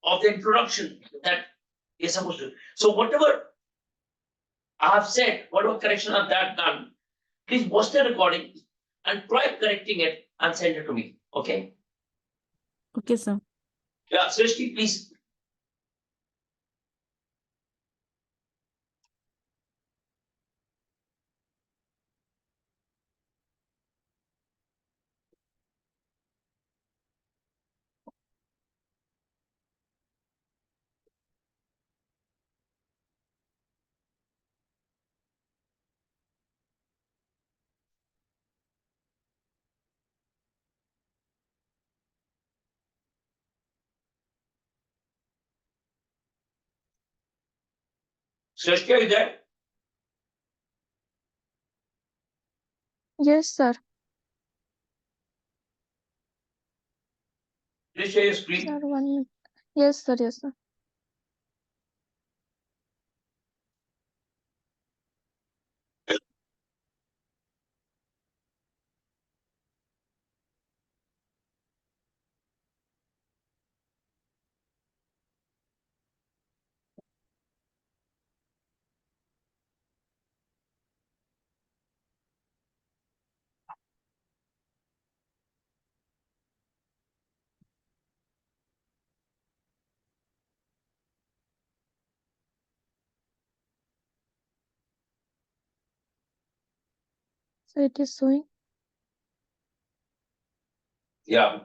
of the introduction that is supposed to. So whatever I have said, whatever correction I've done, please watch the recording and try correcting it and send it to me. Okay? Okay, sir. Yeah, Srishti, please. Srishti, are you there? Yes, sir. Please share your Sir, screen. 1 minute. Yes, sir. Yes, sir. So it is showing. Yeah.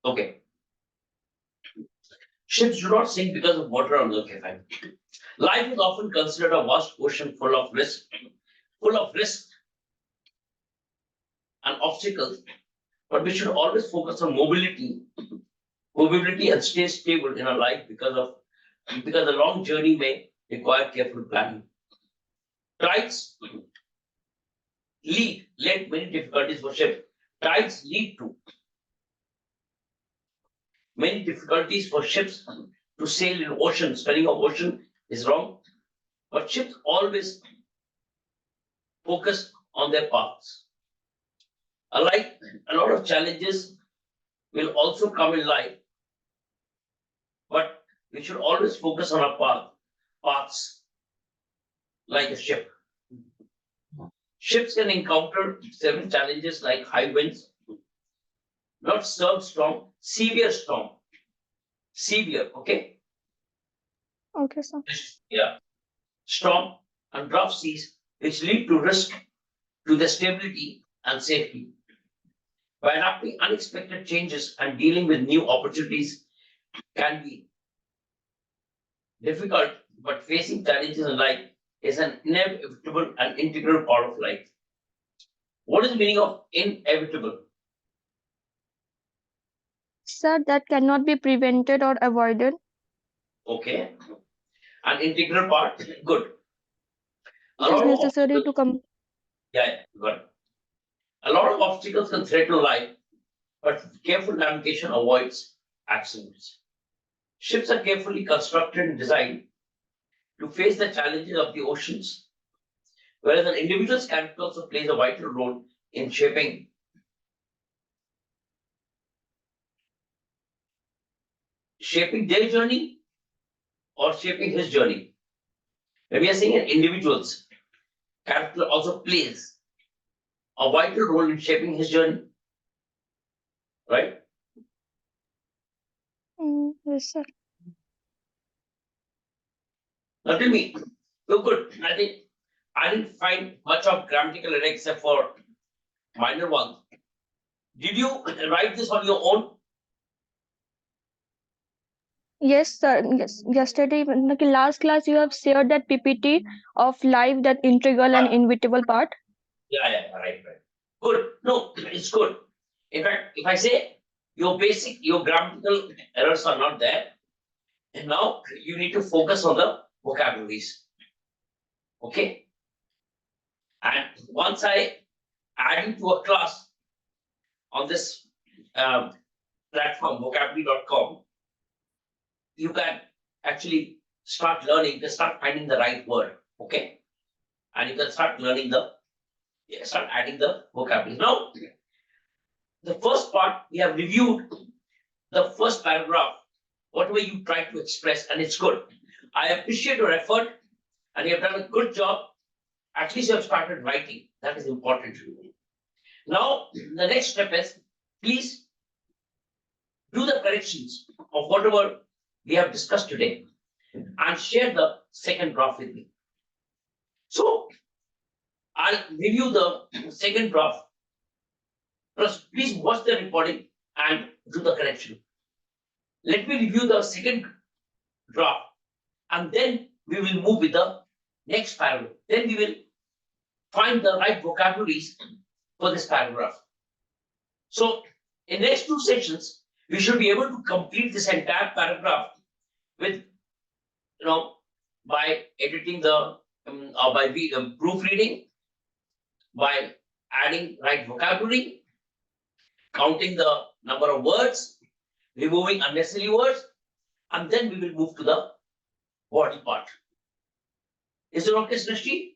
Okay. Ships do not sink because of water on the okay, fine. Life is often considered a vast ocean full of risk and obstacles, but we should always focus on mobility and stay stable in our life because the long journey may require careful planning. Tides lead many difficulties for ships. Tides lead to many difficulties for ships to sail in ocean. Spelling of ocean is wrong, but ships always focus on their paths. Alike, a lot of challenges will also come in life, but we should always focus on our paths like a ship. Ships can encounter several challenges like high winds, not storm, severe storm. Severe, okay? Okay, sir. Yeah. Storm and rough seas, which lead to risk to the stability and safety. By adapting unexpected changes and dealing with new opportunities can be difficult, but facing challenges in life is an inevitable and integral part of life. What is the meaning of inevitable? Sir, that cannot be prevented or avoided. Okay. An integral part, good. A It is lot of necessary obstacles, to come. yeah, good. A lot of obstacles can threaten life, but careful navigation avoids accidents. Ships are carefully constructed and designed to face the challenges of the oceans, whereas an individual's character also plays a vital role in shaping their journey or shaping his journey. When we are saying an individual's character also plays a vital role in shaping his journey, right? Yes, sir. Now tell me, you're good. I didn't find much of grammatical error except for minor ones. Did you write this on your own? Yes, sir. Yes. Yesterday, in the last class, you have shared that PPT of life, that integral and inevitable part. Yeah, right. Good. No, it's good. In fact, if I say your grammatical errors are not there, and now you need to focus on the vocabularies. Okay. And once I add you to a class on this platform, vocabulary.com, you can actually start learning, you can start finding the right word. Okay. And you can start learning start adding the vocabulary. Now, the first part, we have reviewed the first paragraph, whatever you try to express, and it's good. I appreciate your effort, and you have done a good job. At least you have started writing. That is important to you. Now, the next step is, please do the corrections of whatever we have discussed today and share the second draft with me. So, I'll review the second draft. Plus, please watch the recording and do the correction. Let me review the second draft, and then we will move with the next paragraph. Then we will find the right vocabularies for this paragraph. So, in next two sessions, we should be able to complete this entire paragraph with, by editing the, or by proofreading, by adding right vocabulary, counting the number of words, removing unnecessary words, and then we will move to the body part. Is it okay, Srishti?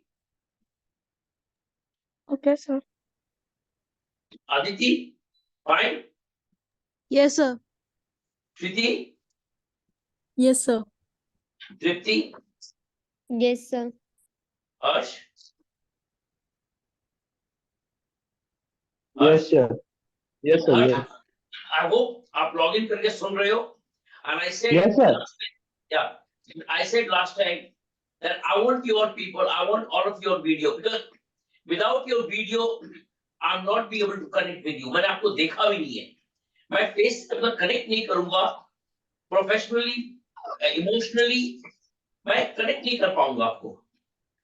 Okay, sir. Aditi? Fine? Yes, sir. Shriti? Yes, sir. Tripti? Yes, sir. Harsh? Yes, sir. Yes, sir. Harsh? Yes. I hope आप login करके सुन रहे हो. And I said, Yes, sir. yeah, I said last time that I want your people, I want all of your video, because without your video, I'm not be able to connect with you. मैंने आपको देखा भी नहीं है. मैं face से अगर connect नहीं करूँगा, professionally, emotionally, मैं connect नहीं कर पाऊँगा आपको.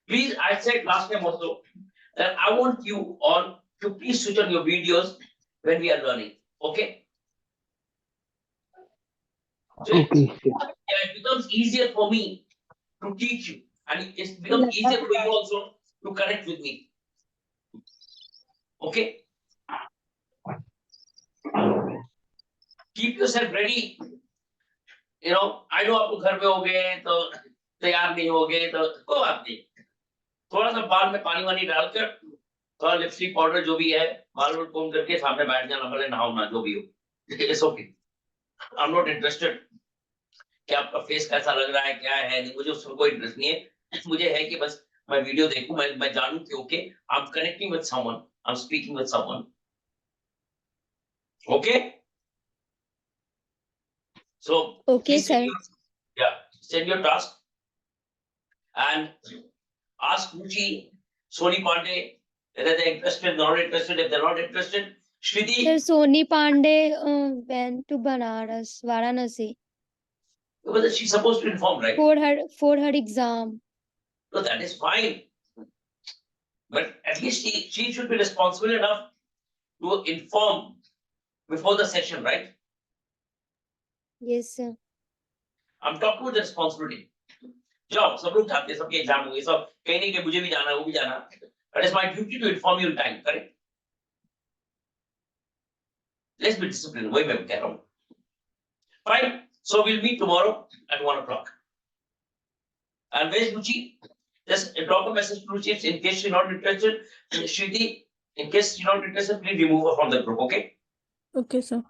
Please, I said last time also that I want you all to please switch on your videos when we are learning. Okay? So Okay. it becomes easier for me to teach you, and it becomes easier for you also to connect with me. Okay? Keep yourself ready. I know आपको घर पे हो गए तो तैयार नहीं हो गए तो कोई बात नहीं. थोड़ा सा बाल में पानी वानी डालकर, थोड़ा लिपस्टिक पाउडर जो भी है, बाल में कोम करके सामने बैठ जाना, भले नहाओ ना, जो भी हो. It's okay. I'm not interested कि आपका फेस कैसा लग रहा है, क्या है, नहीं, मुझे उसमें कोई इंटरेस्ट नहीं है. मुझे है कि बस मैं वीडियो देखूं, मैं जानूं कि okay, I am connecting with someone, I am speaking with someone. Okay? So, Okay, please sir. send your task and ask Ruchi, Soni Pandey, whether they're interested, not interested. If they're not interested, Shriti, Sir, Soni Pandey went to Banaras, Varanasi whether she's supposed to inform, right? for her exam. No, that is fine. But at least she should be responsible enough to inform before the session, right? Yes, sir. I'm talking about the responsibility. जाओ, सब लोग जाते हैं, सबके exam होंगे, सब कहीं नहीं कि मुझे भी जाना है, वो भी जाना. That is my duty to inform you in time, correct? Let's be disciplined. वही मैं कह रहा हूँ. Fine. So we'll meet tomorrow at 1 o'clock. And where's Ruchi? Just drop a message to Ruchi in case she's not interested. Shriti, in case she's not interested, please remove her from the group, okay? Okay, sir.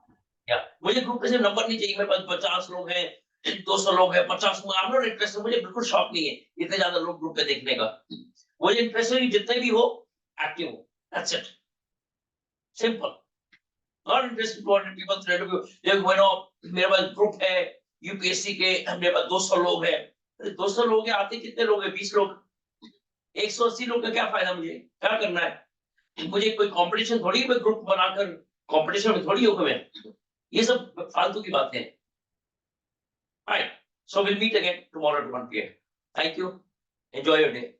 Yeah. मुझे group में से number नहीं चाहिए. मेरे पास 50 लोग हैं, 200 लोग हैं, 50 लोग. I'm not interested. मुझे बिल्कुल शौक नहीं है इतने ज्यादा लोग ग्रुप पे देखने का. मुझे इंटरेस्ट है जितने भी हो, एक्टिव हो. That's it. Simple. Not interested what people try to do. मेरे पास ग्रुप है यूपीएससी के, मेरे पास 200 लोग हैं. 200 लोग हैं, आते कितने लोग हैं? 20 लोग. 180 लोग का क्या फायदा? मुझे क्या करना है? मुझे कोई कंपटीशन थोड़ी है, ग्रुप बनाकर कंपटीशन में थोड़ी होगा मैं. ये सब फालतू की बातें हैं. Right. So we'll meet again tomorrow at 1 p.m. Thank you. Enjoy your day.